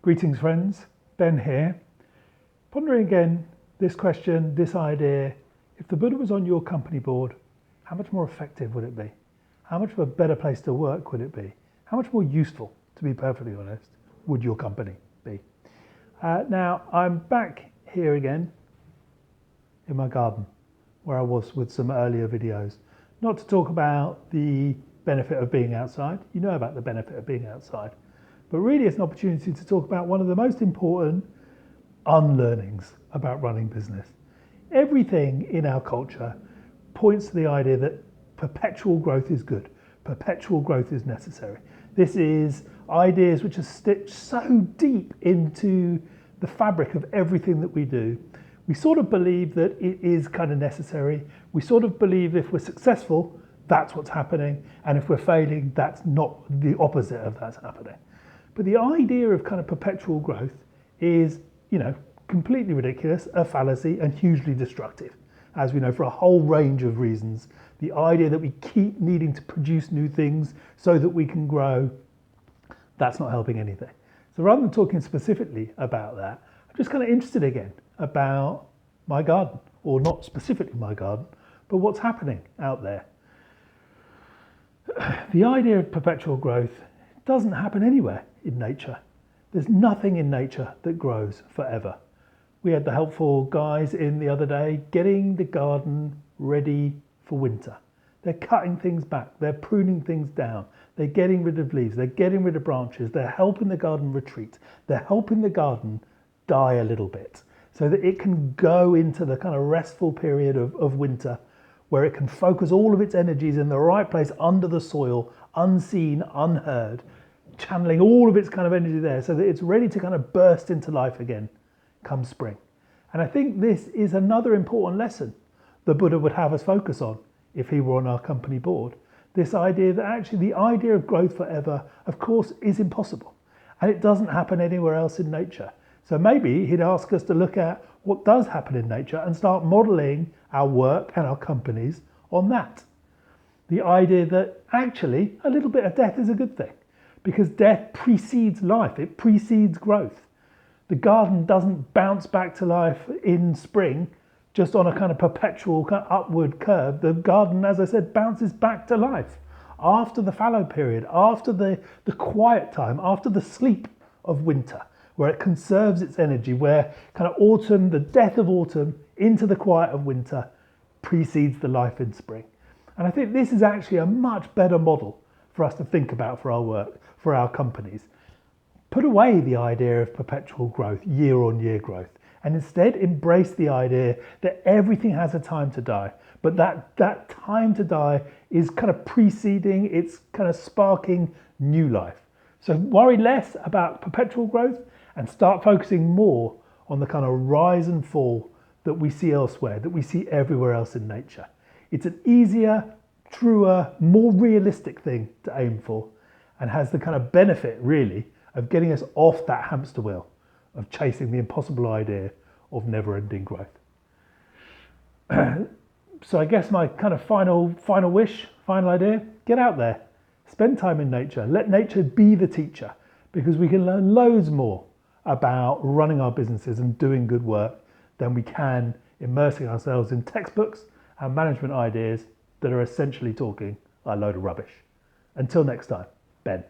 Greetings friends, Ben here. Pondering again this question, this idea, if the Buddha was on your company board, how much more effective would it be? How much of a better place to work would it be? How much more useful, to be perfectly honest, would your company be? Now, I'm back here again in my garden, where I was with some earlier videos. Not to talk about the benefit of being outside. You know about the benefit of being outside. But really it's an opportunity to talk about one of the most important unlearnings about running business. Everything in our culture points to the idea that perpetual growth is good. Perpetual growth is necessary. This is ideas which are stitched so deep into the fabric of everything that we do. We sort of believe that it is kind of necessary. We sort of believe if we're successful, that's what's happening. And if we're failing, that's not the opposite of that's happening. But the idea of kind of perpetual growth is, completely ridiculous, a fallacy, and hugely destructive. As we know, for a whole range of reasons. The idea that we keep needing to produce new things so that we can grow, that's not helping anything. So rather than talking specifically about that, I'm just kind of interested again about my garden, or not specifically my garden, but what's happening out there. The idea of perpetual growth doesn't happen anywhere in nature. There's nothing in nature that grows forever. We had the helpful guys in the other day getting the garden ready for winter. They're cutting things back, they're pruning things down, they're getting rid of leaves, they're getting rid of branches, they're helping the garden retreat, they're helping the garden die a little bit so that it can go into the kind of restful period of winter where it can focus all of its energies in the right place under the soil, unseen, unheard, channeling all of its kind of energy there so that it's ready to kind of burst into life again come spring. And I think this is another important lesson the Buddha would have us focus on if he were on our company board. This idea that actually the idea of growth forever, of course, is impossible. And it doesn't happen anywhere else in nature. So maybe he'd ask us to look at what does happen in nature and start modeling our work and our companies on that. The idea that actually a little bit of death is a good thing, because death precedes life, it precedes growth. The garden doesn't bounce back to life in spring just on a kind of perpetual kind of upward curve. The garden, as I said, bounces back to life after the fallow period, after the quiet time, after the sleep of winter, where it conserves its energy, where kind of autumn, the death of autumn into the quiet of winter precedes the life in spring. And I think this is actually a much better model for us to think about for our work, for our companies. Put away the idea of perpetual growth, year-on-year growth, and instead embrace the idea that everything has a time to die, but that time to die is kind of preceding, it's kind of sparking new life. So worry less about perpetual growth and start focusing more on the kind of rise and fall that we see elsewhere, that we see everywhere else in nature. It's an easier, truer, more realistic thing to aim for, and has the kind of benefit really of getting us off that hamster wheel of chasing the impossible idea of never-ending growth. So I guess my kind of final wish, final idea, get out there, spend time in nature, let nature be the teacher, because we can learn loads more about running our businesses and doing good work than we can immersing ourselves in textbooks and management ideas that are essentially talking a load of rubbish. Until next time, Ben.